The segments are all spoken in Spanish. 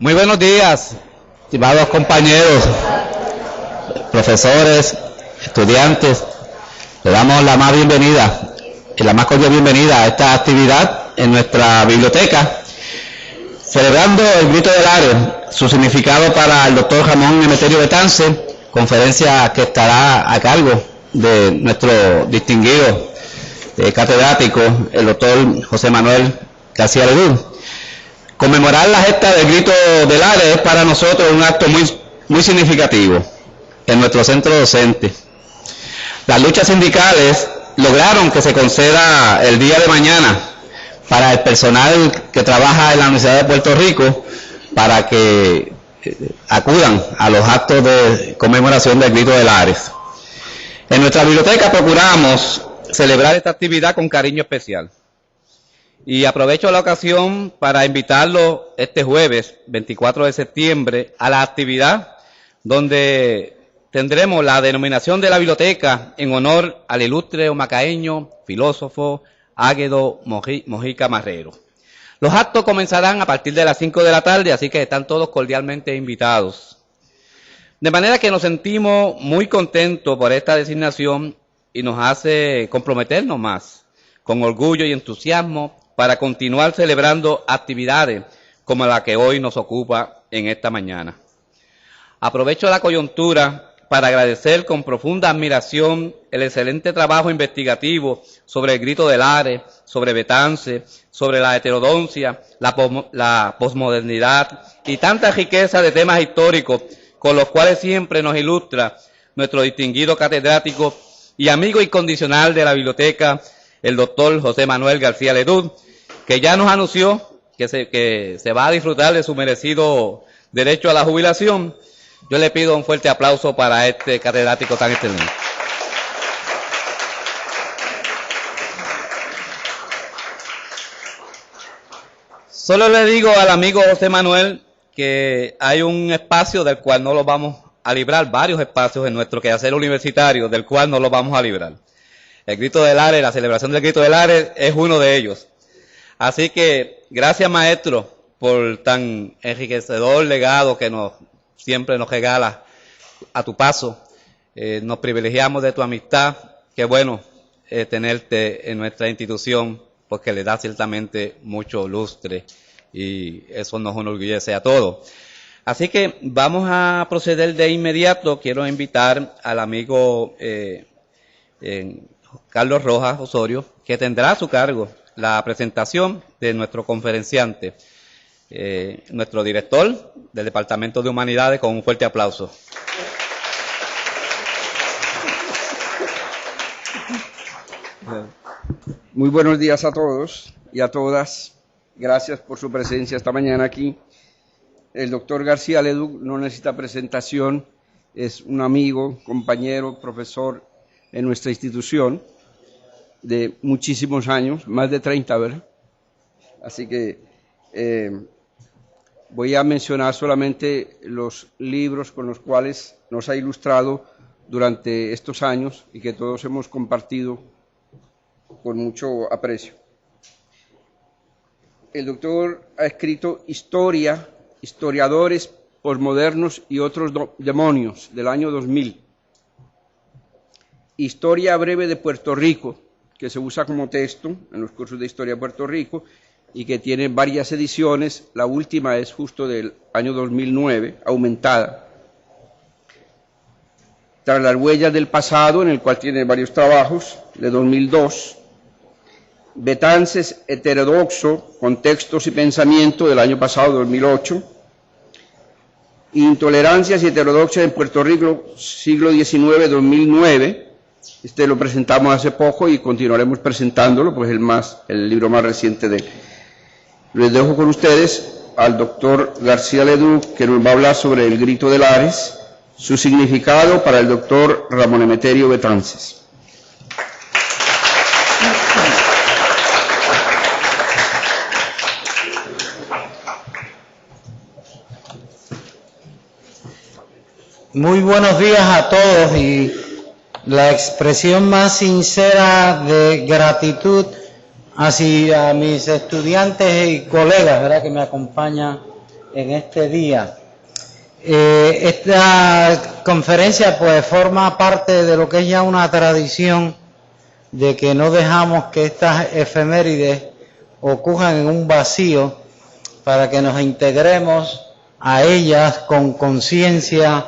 Muy buenos días, estimados compañeros, profesores, estudiantes. Le damos la más bienvenida y la más cordial bienvenida a esta actividad en nuestra biblioteca, celebrando el Grito del Lares, su significado para el doctor Ramón Emeterio Betance, conferencia que estará a cargo de nuestro distinguido catedrático, el doctor José Manuel García Ledú. Conmemorar la gesta del Grito del Lares es para nosotros un acto muy significativo en nuestro centro docente. Las luchas sindicales lograron que se conceda el día de mañana para el personal que trabaja en la Universidad de Puerto Rico para que acudan a los actos de conmemoración del Grito del Lares. En nuestra biblioteca procuramos celebrar esta actividad con cariño especial. Y aprovecho la ocasión para invitarlo este jueves, 24 de septiembre, a la actividad donde tendremos la denominación de la biblioteca en honor al ilustre omacaeño, filósofo Águedo Mojica Marrero. Los actos comenzarán a partir de las 5 de la tarde, así que están todos cordialmente invitados. De manera que nos sentimos muy contentos por esta designación y nos hace comprometernos más, con orgullo y entusiasmo, para continuar celebrando actividades como la que hoy nos ocupa en esta mañana. Aprovecho la coyuntura para agradecer con profunda admiración el excelente trabajo investigativo sobre el Grito del Lares, sobre Betance, sobre la heterodoncia, la posmodernidad y tanta riqueza de temas históricos con los cuales siempre nos ilustra nuestro distinguido catedrático y amigo incondicional de la biblioteca, el doctor José Manuel García Ledú, que ya nos anunció que se va a disfrutar de su merecido derecho a la jubilación. Yo le pido un fuerte aplauso para este catedrático tan excelente. Solo le digo al amigo José Manuel que hay un espacio del cual no lo vamos a librar, varios espacios en nuestro quehacer universitario del cual no lo vamos a librar. El Grito del Lares, la celebración del Grito del Lares es uno de ellos. Así que gracias, maestro, por tan enriquecedor legado que siempre nos regala a tu paso. Nos privilegiamos de tu amistad. Qué bueno tenerte en nuestra institución, porque le da ciertamente mucho lustre y eso nos enorgullece a todos. Así que vamos a proceder de inmediato. Quiero invitar al amigo Carlos Rojas Osorio, que tendrá a su cargo la presentación de nuestro conferenciante, nuestro director del Departamento de Humanidades, con un fuerte aplauso. Muy buenos días a todos y a todas. Gracias por su presencia esta mañana aquí. El doctor García Ledú no necesita presentación, es un amigo, compañero, profesor en nuestra institución de muchísimos años, más de 30, ¿verdad? Así que voy a mencionar solamente los libros con los cuales nos ha ilustrado durante estos años y que todos hemos compartido con mucho aprecio. El doctor ha escrito Historia, Historiadores Posmodernos y otros demonios, del año 2000. Historia breve de Puerto Rico, que se usa como texto en los cursos de Historia de Puerto Rico y que tiene varias ediciones. La última es justo del año 2009, aumentada. Tras las huellas del pasado, en el cual tiene varios trabajos, de 2002. Betances heterodoxo, contextos y pensamiento, del año pasado, 2008. Intolerancias y heterodoxias en Puerto Rico, siglo XIX, 2009. Este lo presentamos hace poco y continuaremos presentándolo, pues el libro más reciente de él. Les dejo con ustedes al doctor García Ledú, que nos va a hablar sobre el Grito del Lares, su significado para el doctor Ramón Emeterio Betances. Muy buenos días a todos y la expresión más sincera de gratitud hacia mis estudiantes y colegas, ¿verdad?, que me acompañan en este día. Esta conferencia pues forma parte de lo que es ya una tradición de que no dejamos que estas efemérides ocurran en un vacío, para que nos integremos a ellas con conciencia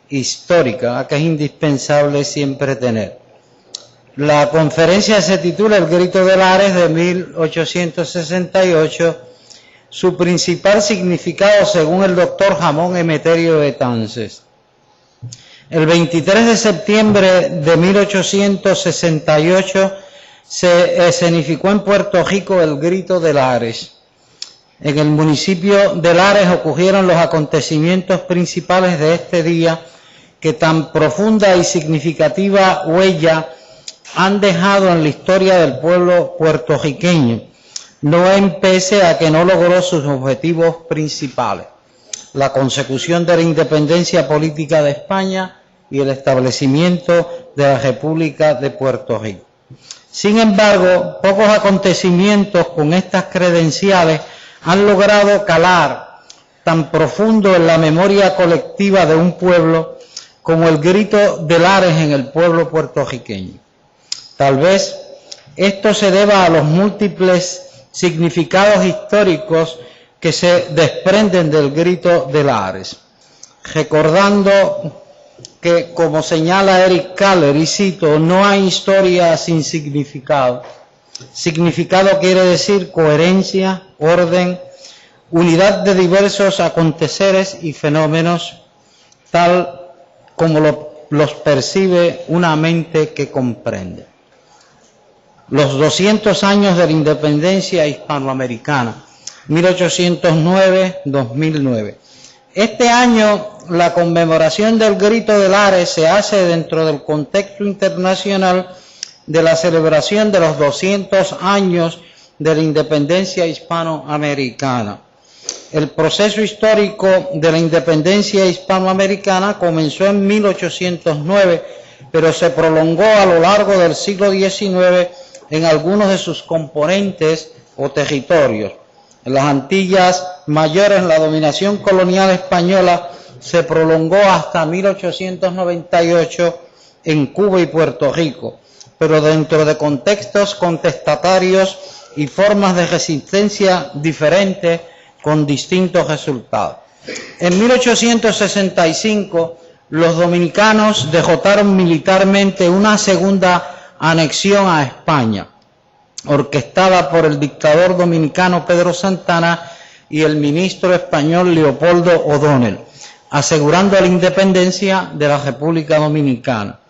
histórica, que es indispensable siempre tener. La conferencia se titula El Grito de Lares de 1868, su principal significado según el doctor Ramón Emeterio Betances. El 23 de septiembre de 1868 se escenificó en Puerto Rico el Grito de Lares. En el municipio de Lares ocurrieron los acontecimientos principales de este día que tan profunda y significativa huella han dejado en la historia del pueblo puertorriqueño, no en pese a que no logró sus objetivos principales: la consecución de la independencia política de España y el establecimiento de la República de Puerto Rico. Sin embargo, pocos acontecimientos con estas credenciales han logrado calar tan profundo en la memoria colectiva de un pueblo como el Grito de Lares en el pueblo puertorriqueño. Tal vez esto se deba a los múltiples significados históricos que se desprenden del Grito de Lares, recordando que, como señala Eric Kahler, y cito, no hay historia sin significado. Significado quiere decir coherencia, orden, unidad de diversos aconteceres y fenómenos, tal como los percibe una mente que comprende. Los 200 años de la independencia hispanoamericana, 1809-2009. Este año la conmemoración del Grito de Lares se hace dentro del contexto internacional de la celebración de los 200 años de la independencia hispanoamericana. El proceso histórico de la independencia hispanoamericana comenzó en 1809, pero se prolongó a lo largo del siglo XIX en algunos de sus componentes o territorios. En las Antillas Mayores, la dominación colonial española se prolongó hasta 1898 en Cuba y Puerto Rico, pero dentro de contextos contestatarios y formas de resistencia diferentes con distintos resultados. En 1865, los dominicanos derrotaron militarmente una segunda anexión a España, orquestada por el dictador dominicano Pedro Santana y el ministro español Leopoldo O'Donnell, asegurando la independencia de la República Dominicana.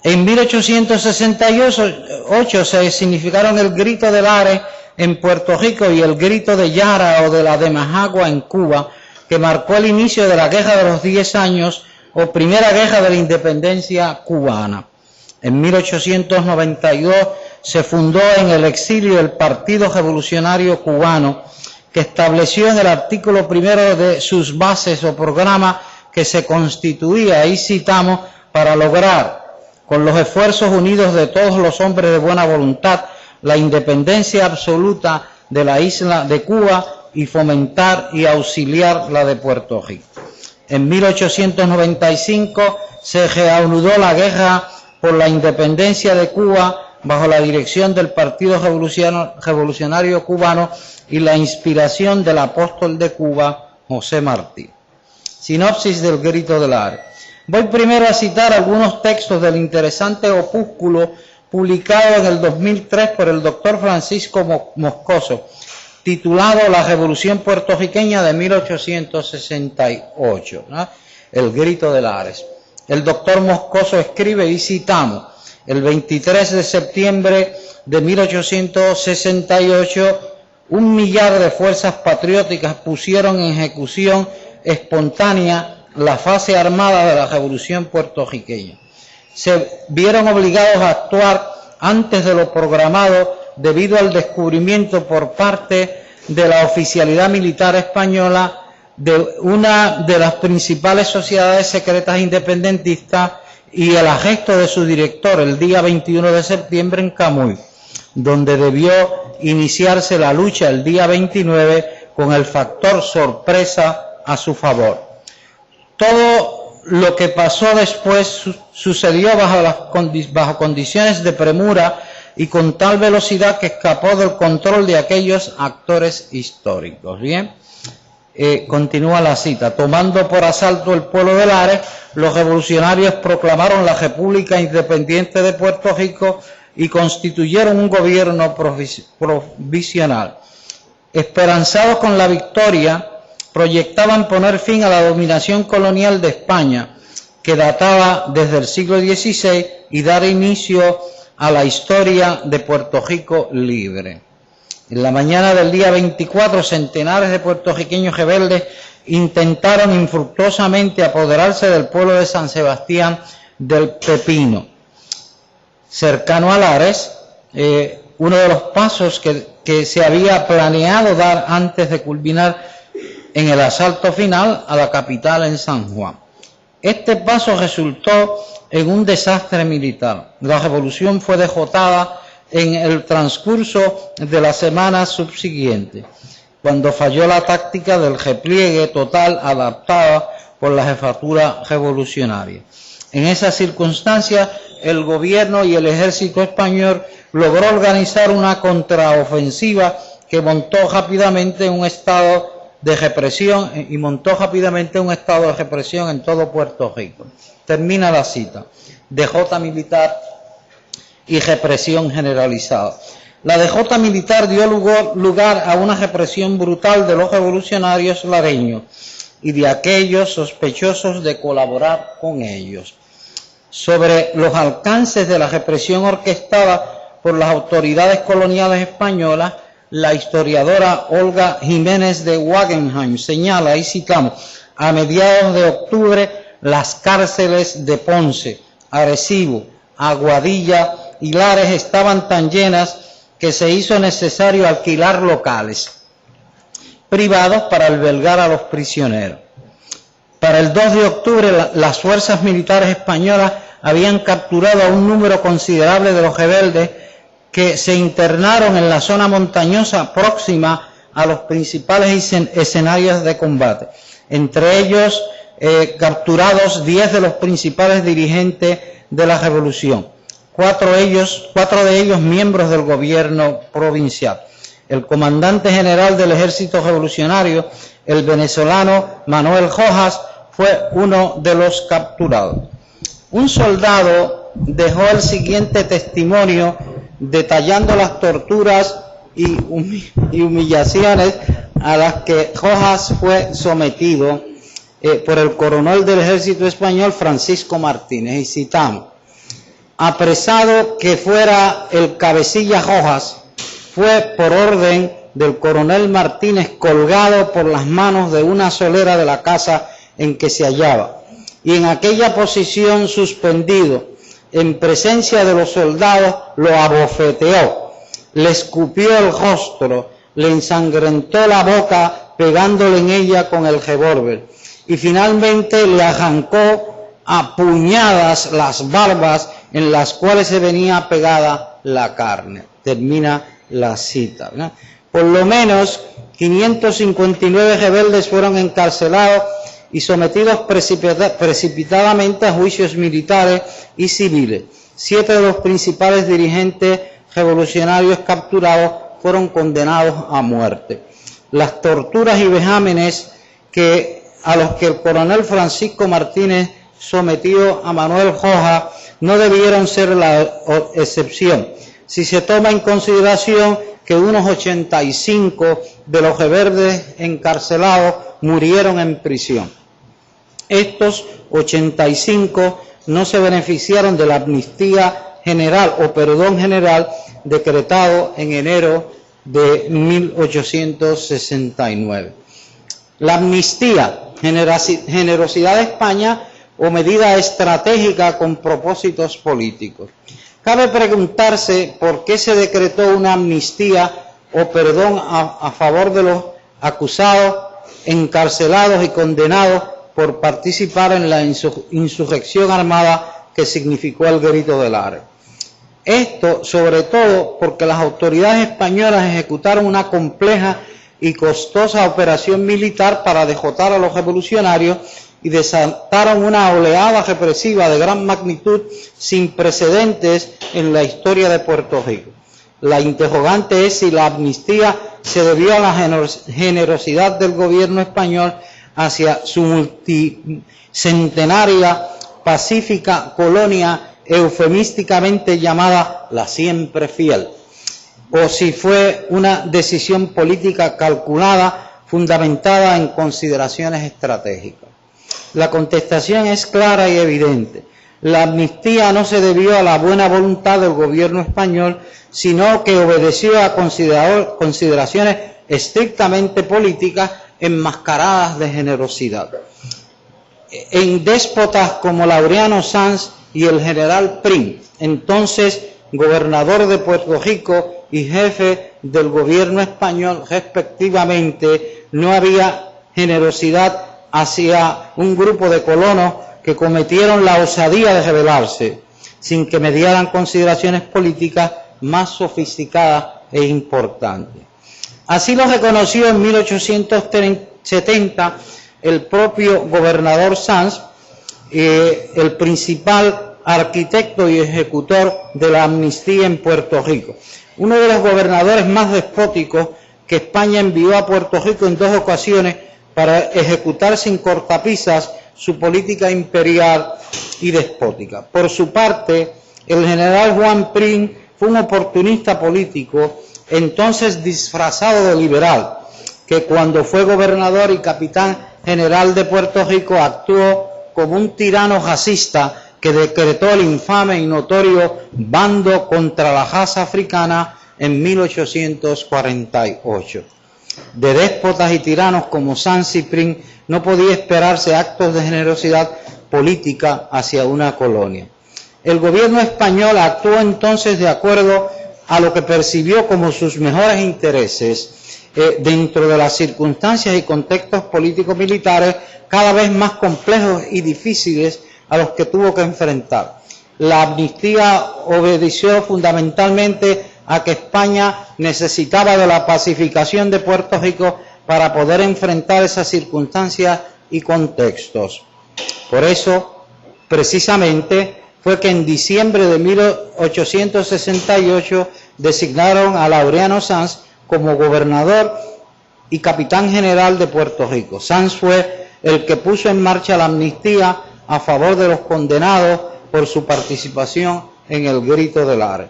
En 1868 se significaron el Grito de Lares en Puerto Rico y el Grito de Yara o de la de Majagua en Cuba, que marcó el inicio de la Guerra de los 10 años o Primera Guerra de la Independencia cubana. En 1892 se fundó en el exilio el Partido Revolucionario Cubano, que estableció en el artículo primero de sus bases o programa que se constituía, y citamos, para lograr, con los esfuerzos unidos de todos los hombres de buena voluntad, la independencia absoluta de la isla de Cuba y fomentar y auxiliar la de Puerto Rico. En 1895 se reanudó la guerra por la independencia de Cuba bajo la dirección del Partido Revolucionario Cubano y la inspiración del apóstol de Cuba, José Martí. Sinopsis del Grito de Lares. Voy primero a citar algunos textos del interesante opúsculo publicado en el 2003 por el doctor Francisco Moscoso, titulado La Revolución Puertorriqueña de 1868, ¿no? El Grito de Lares. El doctor Moscoso escribe, y citamos, el 23 de septiembre de 1868, 1 millar de fuerzas patrióticas pusieron en ejecución espontánea la fase armada de la Revolución puertorriqueña. Se vieron obligados a actuar antes de lo programado debido al descubrimiento por parte de la oficialidad militar española de una de las principales sociedades secretas independentistas y el arresto de su director el día 21 de septiembre en Camuy, donde debió iniciarse la lucha el día 29 con el factor sorpresa a su favor. Todo lo que pasó después sucedió bajo condiciones de premura y con tal velocidad que escapó del control de aquellos actores históricos. Bien, continúa la cita. Tomando por asalto el pueblo de Lares, los revolucionarios proclamaron la República Independiente de Puerto Rico y constituyeron un gobierno provisional. Esperanzados con la victoria, proyectaban poner fin a la dominación colonial de España, que databa desde el siglo XVI, y dar inicio a la historia de Puerto Rico libre. En la mañana del día 24, centenares de puertorriqueños rebeldes intentaron infructuosamente apoderarse del pueblo de San Sebastián del Pepino, cercano a Lares, uno de los pasos que se había planeado dar antes de culminar en el asalto final a la capital en San Juan. Este paso resultó en un desastre militar. La revolución fue derrotada en el transcurso de la semana subsiguiente, cuando falló la táctica del repliegue total adaptada por la jefatura revolucionaria. En esas circunstancias, el gobierno y el ejército español logró organizar una contraofensiva que montó rápidamente un estado de represión en todo Puerto Rico. Termina la cita. Derrota militar y represión generalizada. La derrota militar dio lugar a una represión brutal de los revolucionarios lareños y de aquellos sospechosos de colaborar con ellos. Sobre los alcances de la represión orquestada por las autoridades coloniales españolas, la historiadora Olga Jiménez de Wagenheim señala, y citamos: a mediados de octubre las cárceles de Ponce, Arecibo, Aguadilla y Lares estaban tan llenas que se hizo necesario alquilar locales privados para albergar a los prisioneros. Para el 2 de octubre las fuerzas militares españolas habían capturado a un número considerable de los rebeldes que se internaron en la zona montañosa próxima a los principales escenarios de combate. Entre ellos, capturados 10 de los principales dirigentes de la revolución, cuatro de ellos miembros del gobierno provincial. El comandante general del ejército revolucionario, el venezolano Manuel Rojas, fue uno de los capturados. Un soldado dejó el siguiente testimonio detallando las torturas y humillaciones a las que Rojas fue sometido por el coronel del ejército español Francisco Martínez, y citamos: apresado que fuera el cabecilla Rojas, fue por orden del coronel Martínez colgado por las manos de una solera de la casa en que se hallaba, y en aquella posición suspendido, en presencia de los soldados, lo abofeteó, le escupió el rostro, le ensangrentó la boca pegándole en ella con el revólver, y finalmente le arrancó a puñadas las barbas en las cuales se venía pegada la carne. Termina la cita, ¿no? Por lo menos 559 rebeldes fueron encarcelados y sometidos precipitadamente a juicios militares y civiles. 7 de los principales dirigentes revolucionarios capturados fueron condenados a muerte. Las torturas y vejámenes a los que el coronel Francisco Martínez sometió a Manuel Rojas no debieron ser la excepción, si se toma en consideración que unos 85 de los rebeldes encarcelados murieron en prisión. Estos 85 no se beneficiaron de la amnistía general o perdón general decretado en enero de 1869. La amnistía, generosidad de España o medida estratégica con propósitos políticos. Cabe preguntarse por qué se decretó una amnistía o perdón a favor de los acusados, encarcelados y condenados por participar en la insurrección armada que significó el Grito de Lares. Esto sobre todo porque las autoridades españolas ejecutaron una compleja y costosa operación militar para derrotar a los revolucionarios y desataron una oleada represiva de gran magnitud sin precedentes en la historia de Puerto Rico. La interrogante es si la amnistía se debió a la generosidad del gobierno español hacia su multicentenaria pacífica colonia eufemísticamente llamada la siempre fiel, o si fue una decisión política calculada fundamentada en consideraciones estratégicas. La contestación es clara y evidente. La amnistía no se debió a la buena voluntad del gobierno español, sino que obedeció a consideraciones estrictamente políticas enmascaradas de generosidad. En déspotas como Laureano Sanz y el general Prim, entonces gobernador de Puerto Rico y jefe del gobierno español respectivamente, no había generosidad hacia un grupo de colonos que cometieron la osadía de rebelarse, sin que mediaran consideraciones políticas más sofisticadas e importantes. Así lo reconoció en 1870 el propio gobernador Sanz, el principal arquitecto y ejecutor de la amnistía en Puerto Rico. Uno de los gobernadores más despóticos que España envió a Puerto Rico en 2 ocasiones para ejecutar sin cortapisas su política imperial y despótica. Por su parte, el general Juan Prim fue un oportunista político, entonces disfrazado de liberal, que cuando fue gobernador y capitán general de Puerto Rico actuó como un tirano racista que decretó el infame y notorio bando contra la raza africana en 1848. De déspotas y tiranos como Sanz y Prim no podía esperarse actos de generosidad política hacia una colonia. El gobierno español actuó entonces de acuerdo a lo que percibió como sus mejores intereses dentro de las circunstancias y contextos políticos militares cada vez más complejos y difíciles a los que tuvo que enfrentar. La amnistía obedeció fundamentalmente a que España necesitaba de la pacificación de Puerto Rico para poder enfrentar esas circunstancias y contextos. Por eso, precisamente, fue que en diciembre de 1868 designaron a Laureano Sanz como gobernador y capitán general de Puerto Rico. Sanz fue el que puso en marcha la amnistía a favor de los condenados por su participación en el Grito de Lares.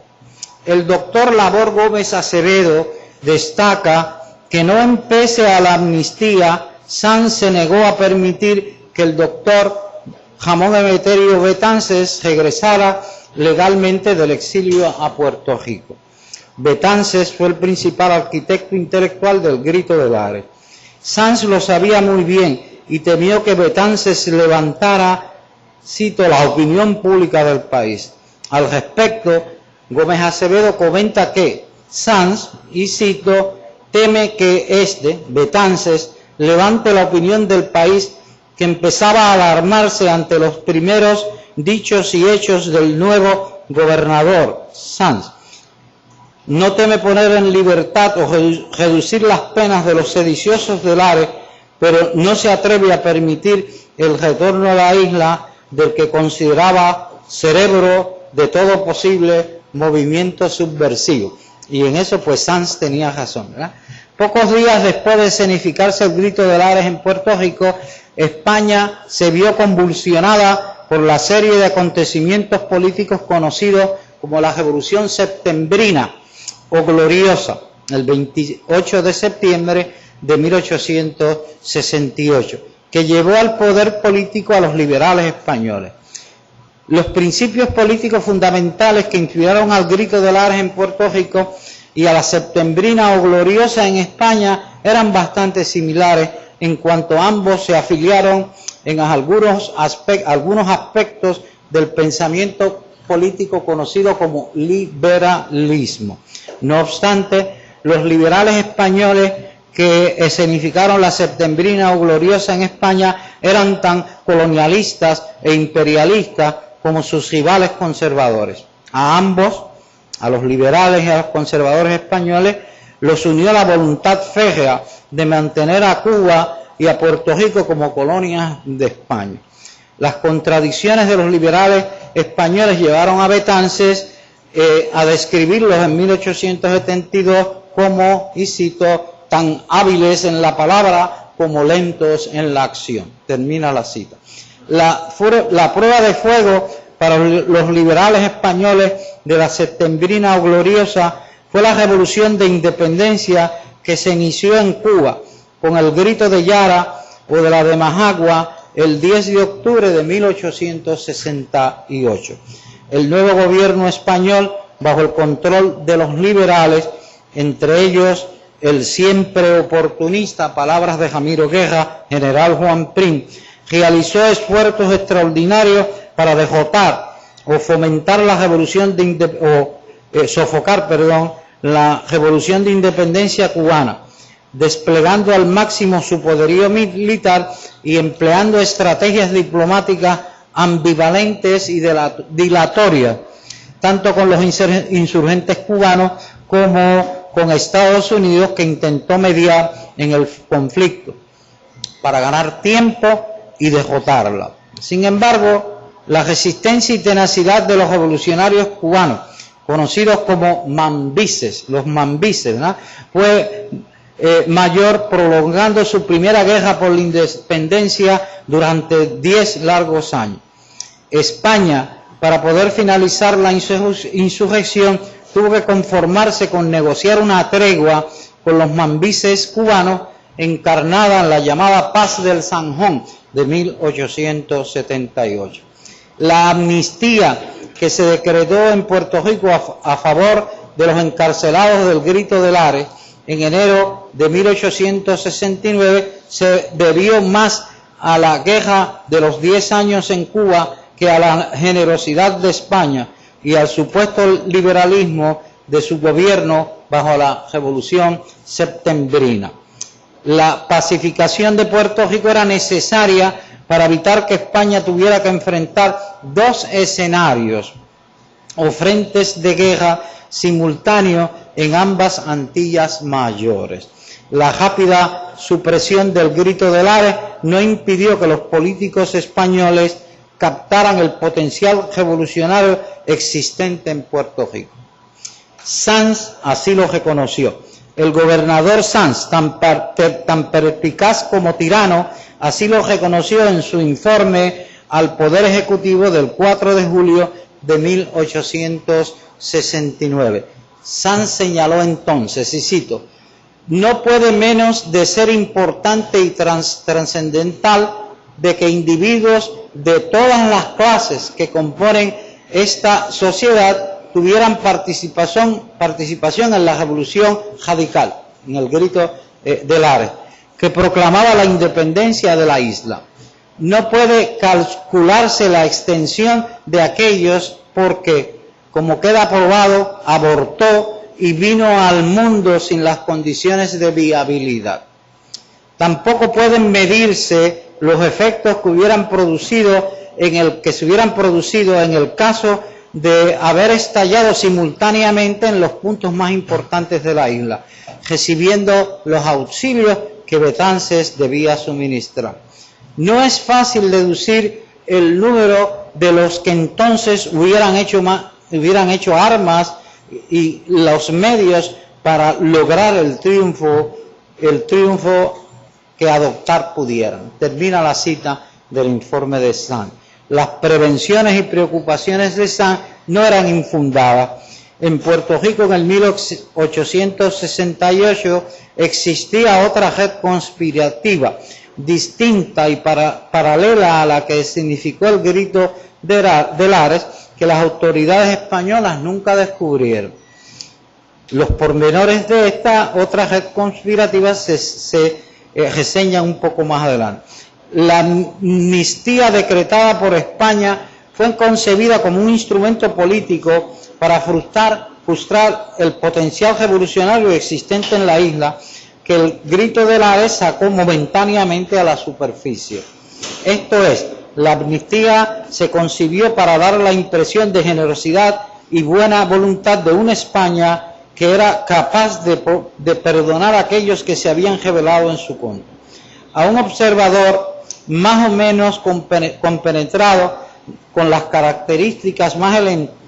El doctor Labor Gómez Acevedo destaca que no empece a la amnistía, Sanz se negó a permitir que el doctor Ramón Emeterio Betances regresara legalmente del exilio a Puerto Rico. Betances fue el principal arquitecto intelectual del Grito de Lares. Sanz lo sabía muy bien y temió que Betances levantara, cito, la opinión pública del país. Al respecto, Gómez Acevedo comenta que Sanz, y cito, teme que Betances, levante la opinión del país que empezaba a alarmarse ante los primeros dichos y hechos del nuevo gobernador Sanz. No teme poner en libertad o reducir las penas de los sediciosos de Lares, pero no se atreve a permitir el retorno a la isla del que consideraba cerebro de todo posible movimiento subversivo. Y en eso pues Sanz tenía razón, ¿verdad? Pocos días después de escenificarse el Grito de Lares en Puerto Rico, España se vio convulsionada por la serie de acontecimientos políticos conocidos como la Revolución Septembrina o Gloriosa, el 28 de septiembre de 1868, que llevó al poder político a los liberales españoles. Los principios políticos fundamentales que inspiraron al Grito de Lares en Puerto Rico y a la Septembrina o Gloriosa en España eran bastante similares en cuanto ambos se afiliaron en algunos aspectos del pensamiento político conocido como liberalismo. No obstante, los liberales españoles que escenificaron la Septembrina o Gloriosa en España eran tan colonialistas e imperialistas como sus rivales conservadores. A ambos, a los liberales y a los conservadores españoles, los unió la voluntad férrea de mantener a Cuba y a Puerto Rico como colonias de España. Las contradicciones de los liberales españoles llevaron a Betances a describirlos en 1872 como, y cito, tan hábiles en la palabra como lentos en la acción. Termina la cita. La prueba de fuego para los liberales españoles de la septembrina gloriosa fue la revolución de independencia que se inició en Cuba con el grito de Yara o de la de Majagua el 10 de octubre de 1868. El nuevo gobierno español, bajo el control de los liberales, entre ellos el siempre oportunista, palabras de Ramiro Guerra, general Juan Prim, realizó esfuerzos extraordinarios para derrotar o fomentar la revolución sofocar la revolución de independencia cubana, desplegando al máximo su poderío militar y empleando estrategias diplomáticas ambivalentes y dilatorias, tanto con los insurgentes cubanos como con Estados Unidos, que intentó mediar en el conflicto para ganar tiempo y derrotarla. Sin embargo, la resistencia y tenacidad de los revolucionarios cubanos, conocidos como mambises, los mambises, ¿no?, fue mayor, prolongando su primera guerra por la independencia durante 10 largos años. España, para poder finalizar la insurrección, tuvo que conformarse con negociar una tregua con los mambises cubanos, encarnada en la llamada Paz del Zanjón de 1878. La amnistía que se decretó en Puerto Rico a favor de los encarcelados del Grito de Lares en enero de 1869 se debió más a la guerra de los 10 años en Cuba que a la generosidad de España y al supuesto liberalismo de su gobierno bajo la Revolución Septembrina. La pacificación de Puerto Rico era necesaria para evitar que España tuviera que enfrentar dos escenarios o frentes de guerra simultáneos en ambas Antillas Mayores. La rápida supresión del Grito de Lares no impidió que los políticos españoles captaran el potencial revolucionario existente en Puerto Rico. Sanz así lo reconoció. El gobernador Sanz, tan perspicaz como tirano, así lo reconoció en su informe al Poder Ejecutivo del 4 de julio de 1869. Sanz señaló entonces, y cito, no puede menos de ser importante y trascendental de que individuos de todas las clases que componen esta sociedad tuvieran participación en la revolución radical, en el Grito de Lares, que proclamaba la independencia de la isla. No puede calcularse la extensión de aquellos porque, como queda probado, abortó y vino al mundo sin las condiciones de viabilidad. Tampoco pueden medirse los efectos que se hubieran producido en el caso de haber estallado simultáneamente en los puntos más importantes de la isla, recibiendo los auxilios que Betances debía suministrar. No es fácil deducir el número de los que entonces hubieran hecho armas y los medios para lograr el triunfo que adoptar pudieran. Termina la cita del informe de Sanz. Las prevenciones y preocupaciones de Sanz no eran infundadas. En Puerto Rico en el 1868 existía otra red conspirativa distinta y paralela a la que significó el Grito de Lares, que las autoridades españolas nunca descubrieron. Los pormenores de esta otra red conspirativa se reseñan un poco más adelante. La amnistía decretada por España fue concebida como un instrumento político para frustrar el potencial revolucionario existente en la isla, que el Grito de Lares sacó momentáneamente a la superficie. Esto es, la amnistía se concibió para dar la impresión de generosidad y buena voluntad de una España que era capaz de perdonar a aquellos que se habían rebelado en su contra. A un observador más o menos compenetrado con las características más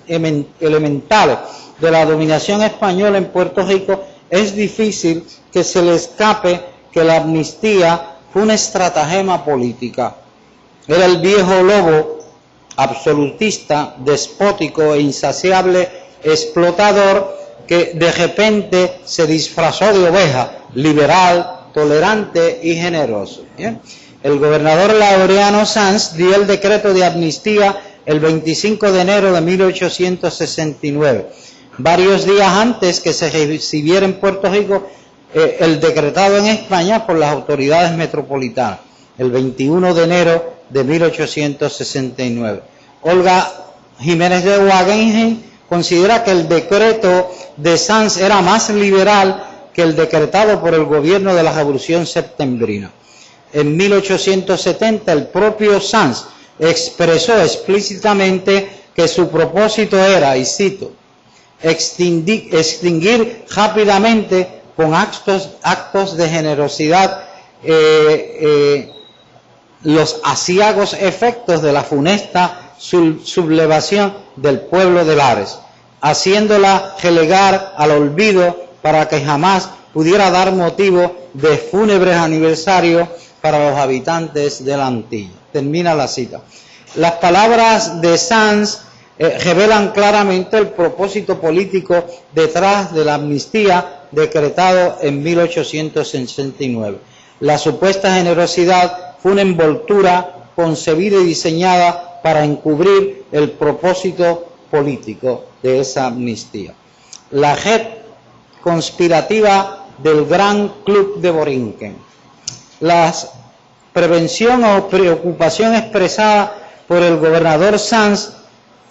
elementales de la dominación española en Puerto Rico, es difícil que se le escape que la amnistía fue una estratagema política. Era el viejo lobo absolutista, despótico e insaciable explotador que de repente se disfrazó de oveja, liberal, tolerante y generoso. ¿Bien? El gobernador Laureano Sanz dio el decreto de amnistía el 25 de enero de 1869. Varios días antes que se recibiera en Puerto Rico el decretado en España por las autoridades metropolitanas, el 21 de enero de 1869. Olga Jiménez de Wagenheim considera que el decreto de Sanz era más liberal que el decretado por el gobierno de la Revolución Septembrina. En 1870 el propio Sanz expresó explícitamente que su propósito era, y cito, extinguir rápidamente con actos de generosidad los aciagos efectos de la funesta sublevación del pueblo de Lares, haciéndola relegar al olvido para que jamás pudiera dar motivo de fúnebres aniversarios para los habitantes de la Antilla. Termina la cita. Las palabras de Sanz revelan claramente el propósito político detrás de la amnistía decretado en 1869. La supuesta generosidad fue una envoltura concebida y diseñada para encubrir el propósito político de esa amnistía. La red conspirativa del Gran Club de Borinquen. La prevención o preocupación expresada por el gobernador Sanz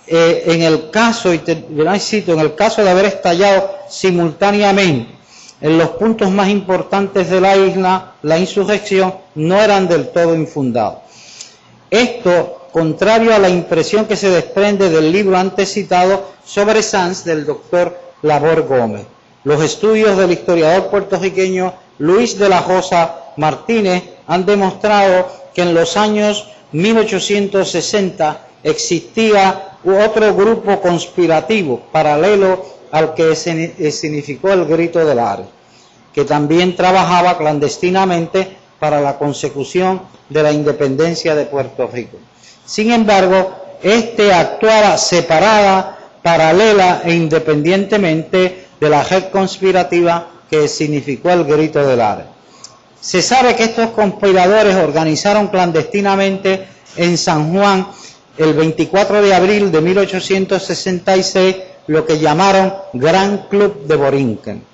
en el caso, en el caso de haber estallado simultáneamente en los puntos más importantes de la isla, la insurrección, no eran del todo infundados. Esto, contrario a la impresión que se desprende del libro antes citado sobre Sanz del doctor Labor Gómez. Los estudios del historiador puertorriqueño Luis de la Rosa Martínez han demostrado que en los años 1860 existía otro grupo conspirativo paralelo al que significó el Grito de Lares, que también trabajaba clandestinamente para la consecución de la independencia de Puerto Rico. Sin embargo, este actuaba separada, paralela e independientemente de la red conspirativa que significó el Grito de Lares. Se sabe que estos conspiradores organizaron clandestinamente en San Juan el 24 de abril de 1866 lo que llamaron Gran Club de Borinquen.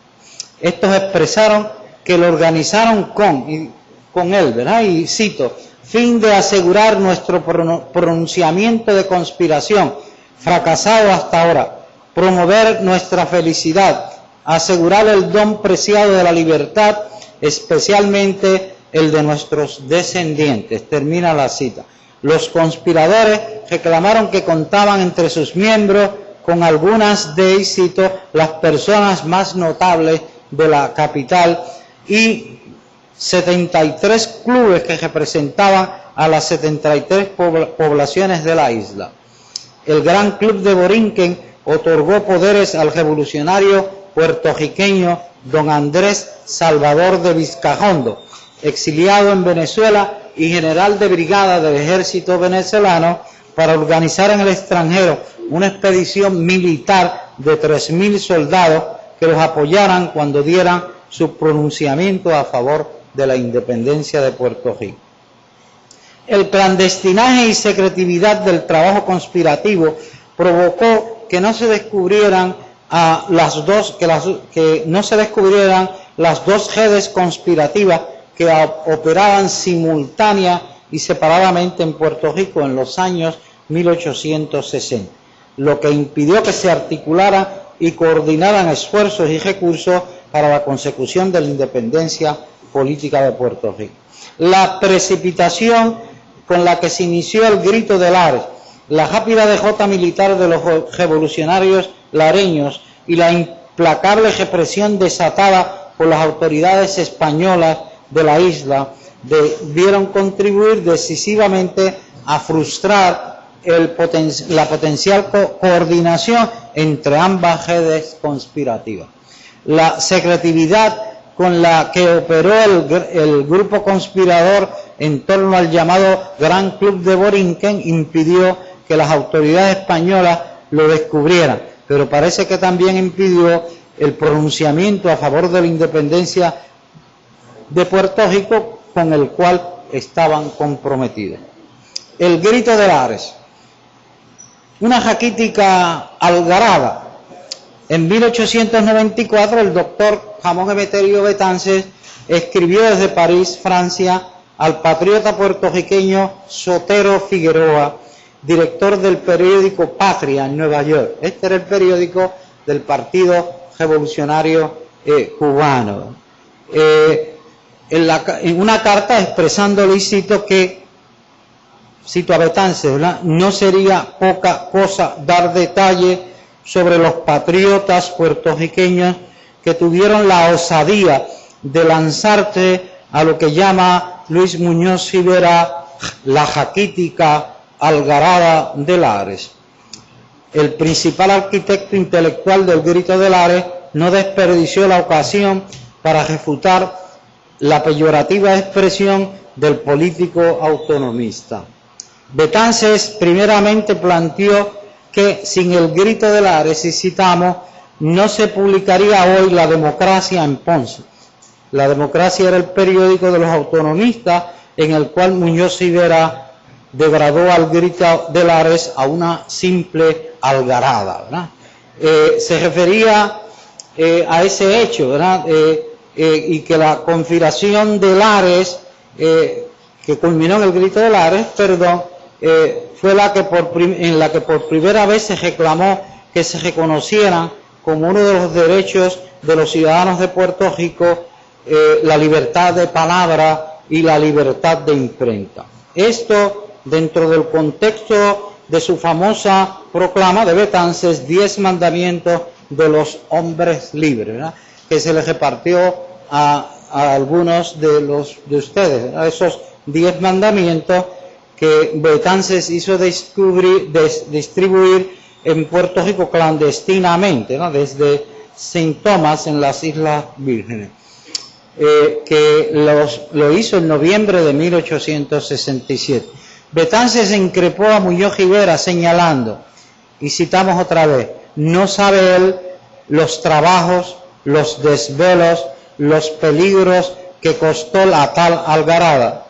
Estos expresaron que lo organizaron con él, ¿verdad? Y cito, fin de asegurar nuestro pronunciamiento de conspiración, fracasado hasta ahora, promover nuestra felicidad, asegurar el don preciado de la libertad, especialmente el de nuestros descendientes. Termina la cita. Los conspiradores reclamaron que contaban entre sus miembros con algunas de, cito, las personas más notables de la capital y 73 clubes que representaban a las 73 poblaciones de la isla. El Gran Club de Borinquen otorgó poderes al revolucionario puertorriqueño don Andrés Salvador de Vizcajondo, exiliado en Venezuela y general de brigada del ejército venezolano, para organizar en el extranjero una expedición militar de 3.000 soldados que los apoyaran cuando dieran su pronunciamiento a favor de la independencia de Puerto Rico. El clandestinaje y secretividad del trabajo conspirativo provocó que no se descubrieran las dos redes conspirativas que operaban simultánea y separadamente en Puerto Rico en los años 1860, lo que impidió que se articularan y coordinaran esfuerzos y recursos para la consecución de la independencia política de Puerto Rico. La precipitación con la que se inició el Grito de Lares, la rápida derrota militar de los revolucionarios lareños y la implacable represión desatada por las autoridades españolas de la isla debieron contribuir decisivamente a frustrar la potencial coordinación entre ambas redes conspirativas. La secretividad con la que operó el grupo conspirador en torno al llamado Gran Club de Borinquen impidió que las autoridades españolas lo descubrieran, pero parece que también impidió el pronunciamiento a favor de la independencia de Puerto Rico con el cual estaban comprometidos. El grito de Lares, una raquítica algarada. En 1894 el doctor Ramón Emeterio Betances escribió desde París, Francia, al patriota puertorriqueño Sotero Figueroa, director del periódico Patria en Nueva York. Este era el periódico del Partido Revolucionario Cubano. En una carta expresándole, y cito, que, cito a Betances, ¿verdad?, no sería poca cosa dar detalle sobre los patriotas puertorriqueños que tuvieron la osadía de lanzarse a lo que llama Luis Muñoz Rivera la raquítica algarada de Lares. El principal arquitecto intelectual del grito de Lares no desperdició la ocasión para refutar la peyorativa expresión del político autonomista. Betances primeramente planteó que sin el grito de Lares, y citamos, no se publicaría hoy La Democracia en Ponce. La Democracia era el periódico de los autonomistas en el cual Muñoz Rivera degradó al grito de Lares a una simple algarada, ¿verdad? Se refería a ese hecho, ¿verdad? Y que la conspiración de Lares, que culminó en el grito de Lares, fue en la que por primera vez se reclamó que se reconocieran como uno de los derechos de los ciudadanos de Puerto Rico la libertad de palabra y la libertad de imprenta. Esto dentro del contexto de su famosa proclama de Betances, 10 mandamientos de los hombres libres, ¿verdad?, que se les repartió a algunos de ustedes, ¿verdad?, esos 10 mandamientos que Betances hizo distribuir en Puerto Rico clandestinamente, ¿no?, desde St. Thomas en las Islas Vírgenes, que lo hizo en noviembre de 1867. Betances increpó a Muñoz Rivera señalando, y citamos otra vez, no sabe él los trabajos, los desvelos, los peligros que costó la tal algarada,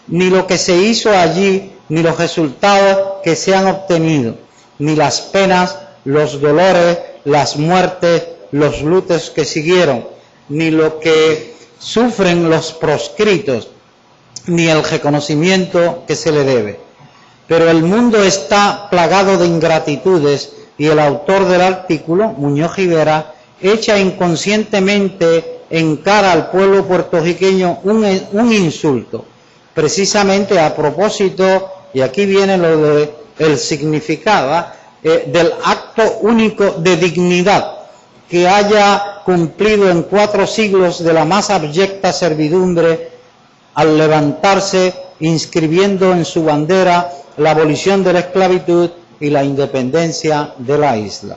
ni lo que se hizo allí, ni los resultados que se han obtenido, ni las penas, los dolores, las muertes, los lutos que siguieron, ni lo que sufren los proscritos, ni el reconocimiento que se le debe. Pero el mundo está plagado de ingratitudes y el autor del artículo, Muñoz Rivera, echa inconscientemente en cara al pueblo puertorriqueño un insulto, precisamente a propósito, y aquí viene lo de el significado del acto único de dignidad que haya cumplido en 4 siglos de la más abyecta servidumbre al levantarse inscribiendo en su bandera la abolición de la esclavitud y la independencia de la isla.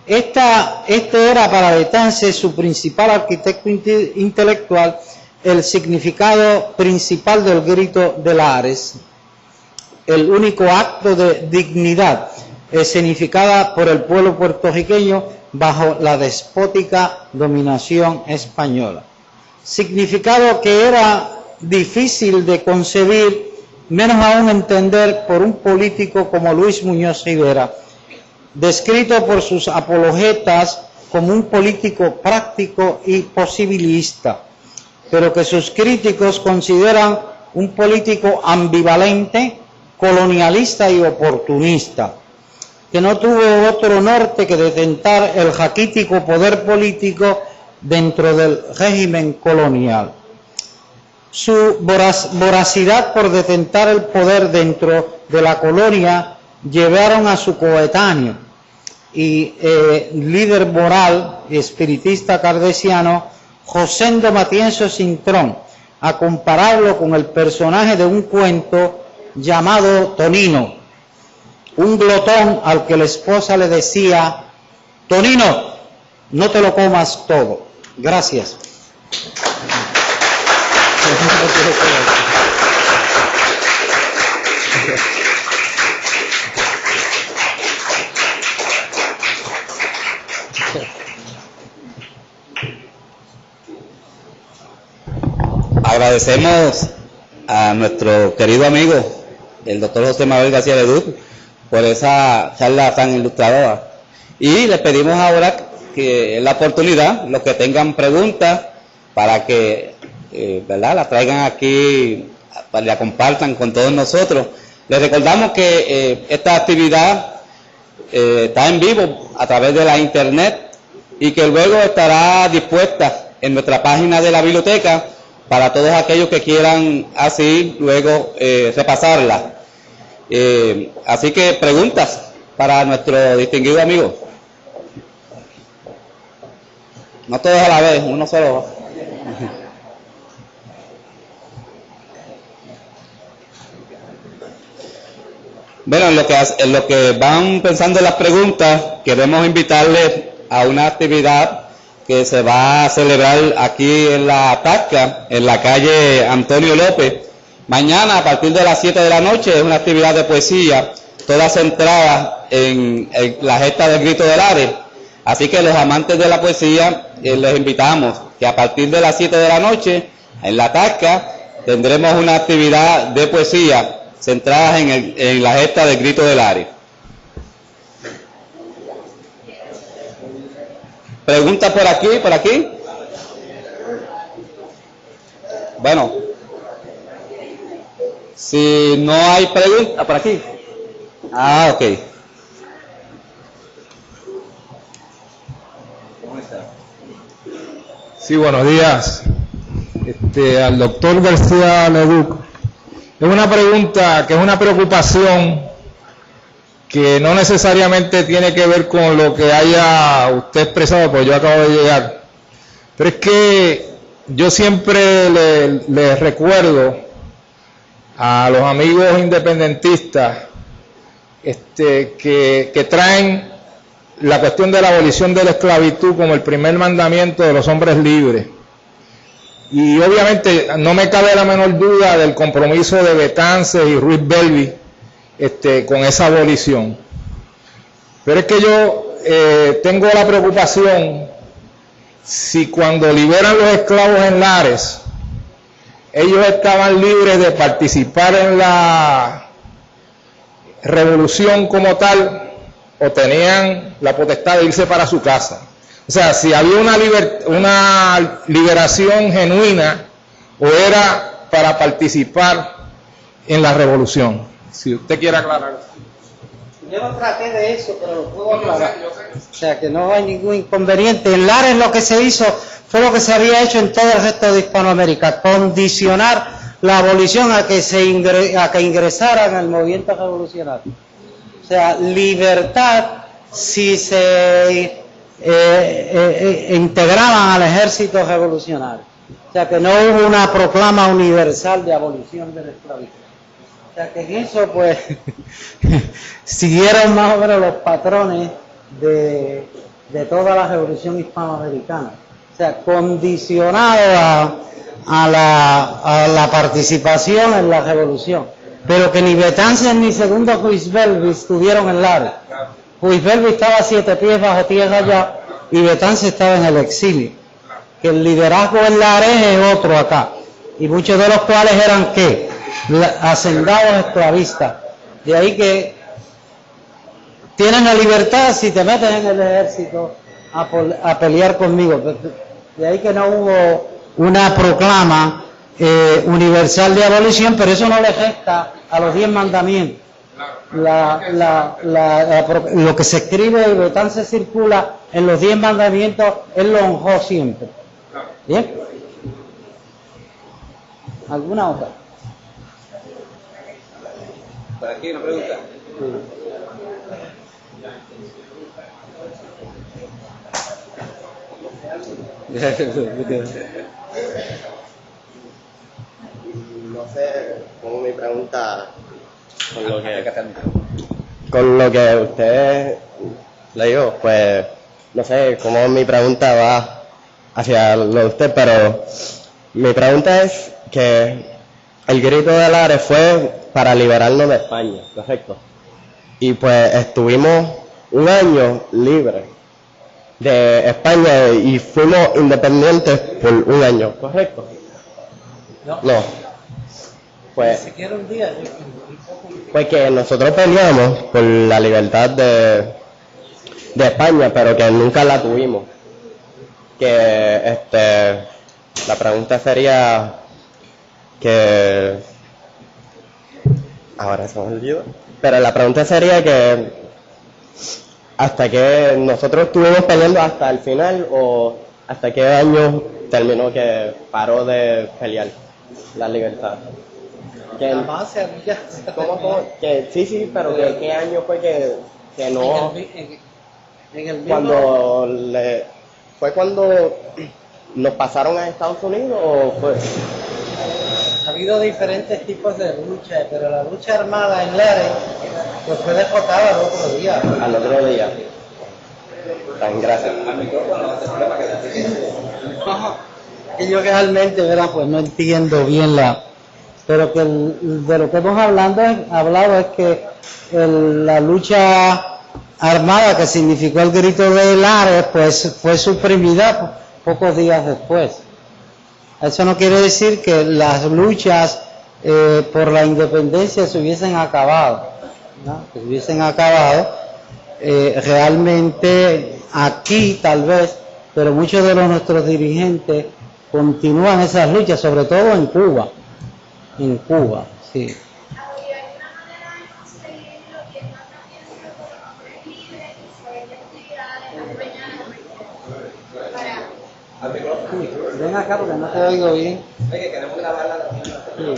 Este era para Betances, su principal arquitecto intelectual, el significado principal del grito de Lares, el único acto de dignidad escenificada por el pueblo puertorriqueño bajo la despótica dominación española. Significado que era difícil de concebir, menos aún entender por un político como Luis Muñoz Rivera, descrito por sus apologetas como un político práctico y posibilista, pero que sus críticos consideran un político ambivalente, colonialista y oportunista, que no tuvo otro norte que detentar el raquítico poder político dentro del régimen colonial. Su voracidad por detentar el poder dentro de la colonia llevaron a su coetáneo, y líder moral y espiritista cardesiano Josendo Matienzo Cintrón, a compararlo con el personaje de un cuento llamado Tonino, un glotón al que la esposa le decía: Tonino, no te lo comas todo. Gracias. Agradecemos a nuestro querido amigo, el doctor José Mabel García Leduc, por esa charla tan ilustradora. Y le pedimos ahora que en la oportunidad, los que tengan preguntas, para que ¿verdad?, la traigan aquí, para que la compartan con todos nosotros. Les recordamos que esta actividad está en vivo a través de la internet y que luego estará dispuesta en nuestra página de la biblioteca para todos aquellos que quieran así luego repasarla. Así que preguntas para nuestro distinguido amigo. No todos a la vez, uno solo. Bueno, en lo que van pensando las preguntas, queremos invitarles a una actividad que se va a celebrar aquí en la Tasca, en la calle Antonio López. Mañana a partir de las 7 de la noche es una actividad de poesía, toda centrada en la gesta del Grito del Ares. Así que los amantes de la poesía les invitamos que a partir de las 7 de la noche en la Tasca tendremos una actividad de poesía centrada en la gesta del Grito del Ares. ¿Preguntas por aquí, por aquí? Bueno, si no hay preguntas, por aquí. Ah, ok. ¿Cómo está? Sí, buenos días. Al doctor García Leduc. Es una pregunta que es una preocupación que no necesariamente tiene que ver con lo que haya usted expresado, pues yo acabo de llegar. Pero es que yo siempre le recuerdo a los amigos independentistas que traen la cuestión de la abolición de la esclavitud como el primer mandamiento de los hombres libres. Y obviamente no me cabe la menor duda del compromiso de Betances y Ruiz Belvi con esa abolición. Pero es que yo tengo la preocupación si cuando liberan los esclavos en Lares, ellos estaban libres de participar en la revolución como tal, o tenían la potestad de irse para su casa. O sea, si había una liberación genuina, o era para participar en la revolución. Si usted quiere aclarar. Yo no traté de eso, pero lo puedo aclarar. O sea, que no hay ningún inconveniente. En Lares lo que se hizo fue lo que se había hecho en todo el resto de Hispanoamérica: condicionar la abolición a que ingresaran al movimiento revolucionario. O sea, libertad si se integraban al ejército revolucionario. O sea, que no hubo una proclama universal de abolición de la esclavitud. O sea, que en eso, pues, siguieron más o menos los patrones de toda la revolución hispanoamericana. O sea, condicionado a la participación en la revolución. Pero que ni Betances ni segundo Ruiz Belvi estuvieron en Lares. Ruiz Belvi estaba 7 pies bajo tierra allá y Betances estaba en el exilio. Que el liderazgo en Lares es otro acá. Y muchos de los cuales eran, ¿qué? Hacendados esclavistas. De ahí que tienen la libertad si te metes en el ejército a pelear conmigo. De ahí que no hubo una proclama universal de abolición, pero eso no le resta a los 10 mandamientos. Lo que se escribe y Betances circula en los 10 mandamientos, él lo honró siempre. ¿Bien? ¿Alguna otra? Por aquí una pregunta. No sé cómo mi pregunta con lo que usted le dijo, pues no sé cómo mi pregunta va hacia lo de usted, pero mi pregunta es que el grito de Lares fue para liberarnos de España, ¿correcto? Y pues estuvimos un año libres de España y fuimos independientes por un año, ¿correcto? No. Pues que nosotros peleamos por la libertad de España, pero que nunca la tuvimos. Que la pregunta sería que ahora se me olvidó. Pero la pregunta sería que hasta que nosotros estuvimos peleando hasta el final o hasta qué año terminó que paró de pelear la libertad. ¿Cómo? Que, sí, pero que qué año fue que no. ¿Fue cuando nos pasaron a Estados Unidos o fue? Ha habido diferentes tipos de lucha, pero la lucha armada en Lares pues fue derrotada al otro día. Al otro día. Tan gracias. Y yo realmente, ¿verdad? Pues no entiendo bien pero que de lo que hemos hablado es que la lucha armada que significó el grito de Lares pues fue suprimida pocos días después. Eso no quiere decir que las luchas por la independencia se hubiesen acabado, ¿no? Que se hubiesen acabado realmente aquí tal vez, pero muchos de nuestros dirigentes continúan esas luchas, sobre todo en Cuba. En Cuba, sí. Ven acá porque no te oigo bien. Que queremos grabarla. Sí.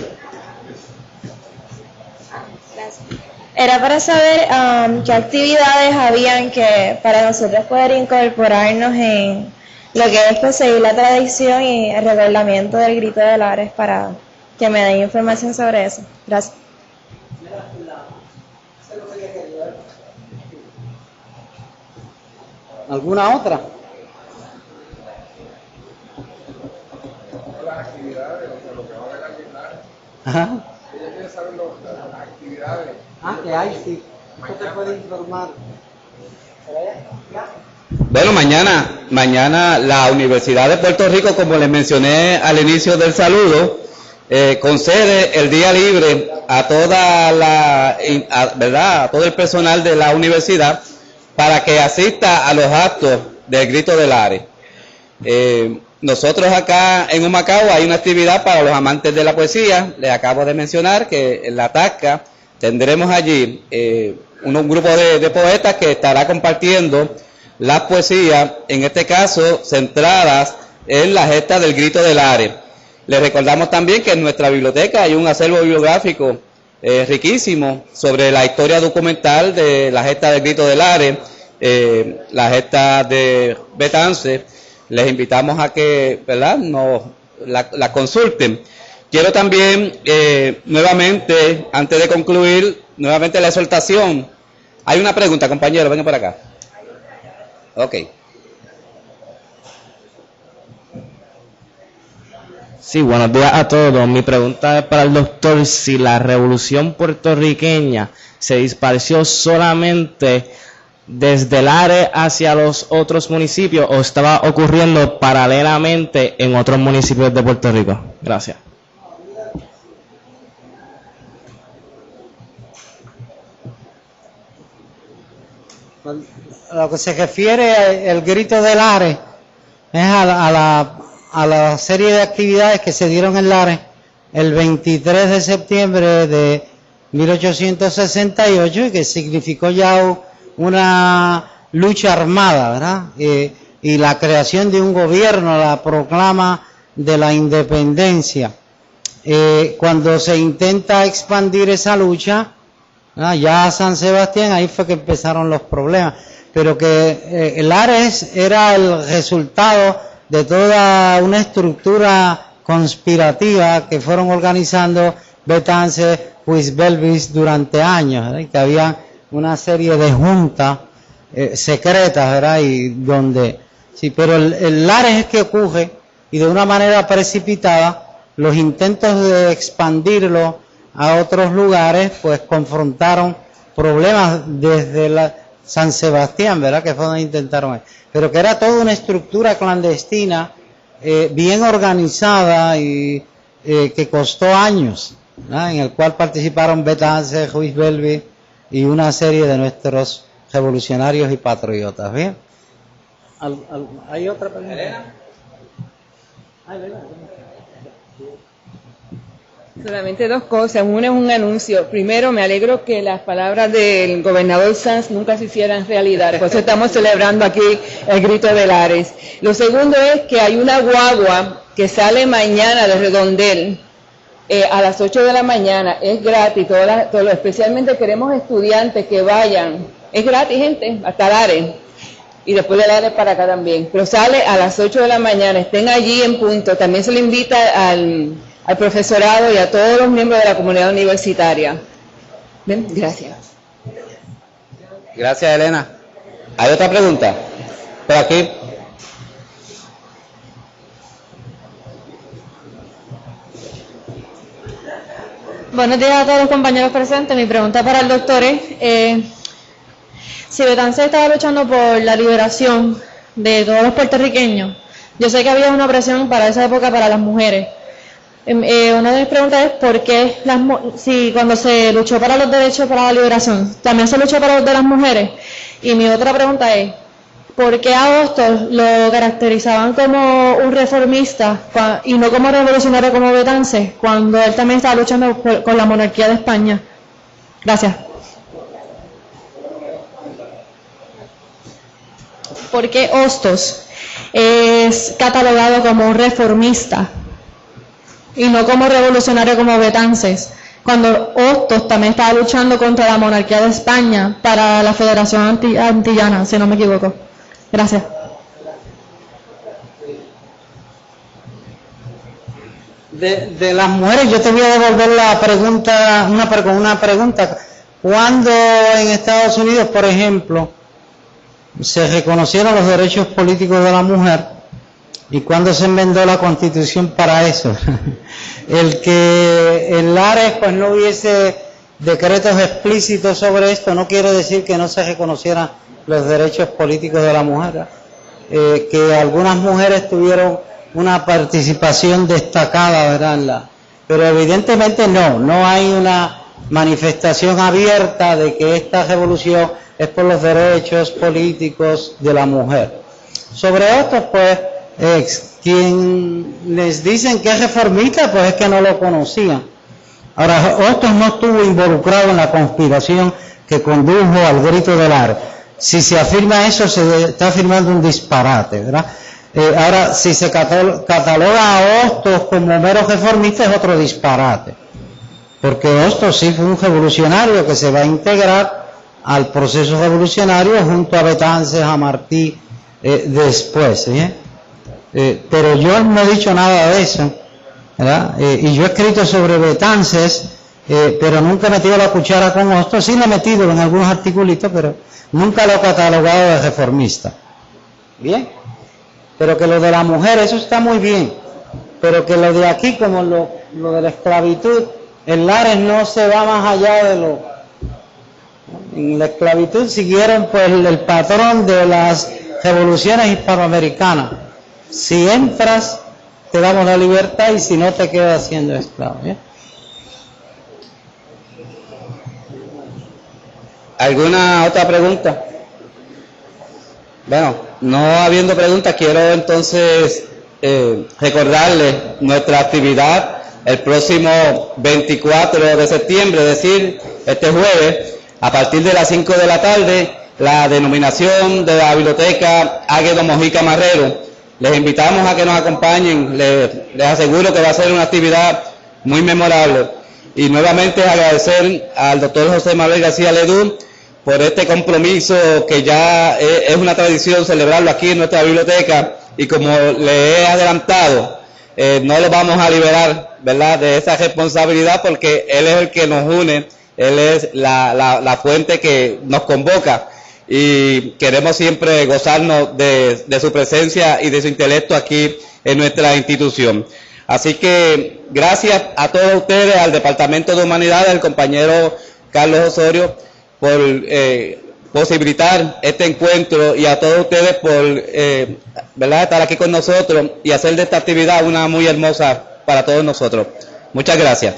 Gracias. Era para saber qué actividades habían que para nosotros poder incorporarnos en lo que es pues, seguir la tradición y el reglamento del grito de Lares para que me den información sobre eso. Gracias. ¿Alguna otra? Las actividades, o sea, lo que va a ver aquí en Lares. Ajá. Ella quiere saber las actividades. Que hay, sí. ¿Cómo te puede informar? Bueno, mañana la Universidad de Puerto Rico, como les mencioné al inicio del saludo, concede el día libre a a todo el personal de la universidad para que asista a los actos del grito de Lares. Nosotros acá en Humacao hay una actividad para los amantes de la poesía. Les acabo de mencionar que en la Tasca tendremos allí un grupo de poetas que estará compartiendo las poesías, en este caso centradas en la gesta del grito de Lares. Les recordamos también que en nuestra biblioteca hay un acervo bibliográfico riquísimo sobre la historia documental de la gesta del grito de Lares, la gesta de Betance. Les invitamos a que, ¿verdad?, la consulten. Quiero también, nuevamente, antes de concluir, nuevamente la exhortación. Hay una pregunta, compañero, venga por acá. Ok. Sí, buenos días a todos. Mi pregunta es para el doctor, si la revolución puertorriqueña se dispareció solamente desde Lares hacia los otros municipios o estaba ocurriendo paralelamente en otros municipios de Puerto Rico. Gracias. Lo que se refiere al grito de Lares es a la serie de actividades que se dieron en Lares el 23 de septiembre de 1868 y que significó ya una lucha armada, ¿verdad? Y la creación de un gobierno, la proclama de la independencia. Cuando se intenta expandir esa lucha, Ya a San Sebastián, ahí fue que empezaron los problemas, pero que el Lares era el resultado de toda una estructura conspirativa que fueron organizando Betances, Huizbelvis durante años, ¿verdad? Y que había una serie de juntas secretas, ¿verdad? Y donde, sí, pero el Lares es que ocurre, y de una manera precipitada, los intentos de expandirlo a otros lugares, pues confrontaron problemas desde San Sebastián, ¿verdad? Que fue donde intentaron, pero que era toda una estructura clandestina, bien organizada y que costó años, ¿verdad? En el cual participaron Betances, Huizbelvis y una serie de nuestros revolucionarios y patriotas. ¿Bien? ¿Hay otra pregunta? Solamente dos cosas. Una es un anuncio. Primero, me alegro que las palabras del gobernador Sanz nunca se hicieran realidad. Por eso estamos celebrando aquí el grito de Lares. Lo segundo es que hay una guagua que sale mañana de Redondel a las 8 de la mañana. Es gratis. Especialmente queremos estudiantes que vayan. Es gratis, gente, hasta Lares. Y después de Lares para acá también. Pero sale a las 8 de la mañana. Estén allí en punto. También se le invita al profesorado y a todos los miembros de la comunidad universitaria. Bien, gracias. Gracias, Elena. ¿Hay otra pregunta? Por aquí. Buenos días a todos los compañeros presentes. Mi pregunta para el doctor es, si Betances estaba luchando por la liberación de todos los puertorriqueños, yo sé que había una presión para esa época para las mujeres. Una de mis preguntas es por qué si cuando se luchó para los derechos para la liberación, también se luchó para los de las mujeres. Y mi otra pregunta es, ¿por qué a Hostos lo caracterizaban como un reformista y no como revolucionario como Betances, cuando él también estaba luchando con la monarquía de España? Gracias. ¿Por qué Hostos es catalogado como un reformista y no como revolucionario como Betances, cuando Hostos también estaba luchando contra la monarquía de España para la Federación Antillana, si no me equivoco? Gracias. De las mujeres, yo te voy a devolver la pregunta, una pregunta. ¿Cuándo en Estados Unidos, por ejemplo, se reconocieron los derechos políticos de la mujer? ¿Y cuándo se enmendó la Constitución para eso? El que en Lares pues no hubiese decretos explícitos sobre esto no quiere decir que no se reconocieran los derechos políticos de la mujer. Que algunas mujeres tuvieron una participación destacada, ¿verdad? Pero evidentemente no hay una manifestación abierta de que esta revolución es por los derechos políticos de la mujer. Sobre esto, pues, quien les dicen que es reformista, pues es que no lo conocían. Ahora, Hostos no estuvo involucrado en la conspiración que condujo al grito de Lares. Si se afirma eso, se está afirmando un disparate, ¿verdad? Ahora, si se cataloga a Hostos como mero reformista, es otro disparate. Porque Hostos sí fue un revolucionario que se va a integrar al proceso revolucionario junto a Betances, a Martí, después, ¿sí? Pero yo no he dicho nada de eso, ¿verdad? Y yo he escrito sobre Betances, pero nunca he metido la cuchara con Hostos. Sí lo he metido en algunos articulitos, pero nunca lo he catalogado de reformista. Bien, pero que lo de la mujer, eso está muy bien, pero que lo de aquí, como lo de la esclavitud, en Lares no se va más allá de lo... En la esclavitud siguieron pues el patrón de las revoluciones hispanoamericanas. Si entras, te damos la libertad, y si no, te quedas siendo esclavo. ¿Bien? ¿Alguna otra pregunta? Bueno, no habiendo preguntas, quiero entonces recordarles nuestra actividad el próximo 24 de septiembre, es decir, este jueves, a partir de las 5 de la tarde, la denominación de la Biblioteca Águedo Mojica Marrero. Les invitamos a que nos acompañen, les aseguro que va a ser una actividad muy memorable. Y nuevamente agradecer al doctor José Manuel García Ledú por este compromiso que ya es una tradición celebrarlo aquí en nuestra biblioteca, y como le he adelantado, no lo vamos a liberar, ¿verdad?, de esa responsabilidad, porque él es el que nos une, él es la fuente que nos convoca, y queremos siempre gozarnos de su presencia y de su intelecto aquí en nuestra institución. Así que gracias a todos ustedes, al Departamento de Humanidades, al compañero Carlos Osorio, por posibilitar este encuentro, y a todos ustedes por ¿verdad?, estar aquí con nosotros y hacer de esta actividad una muy hermosa para todos nosotros. Muchas gracias.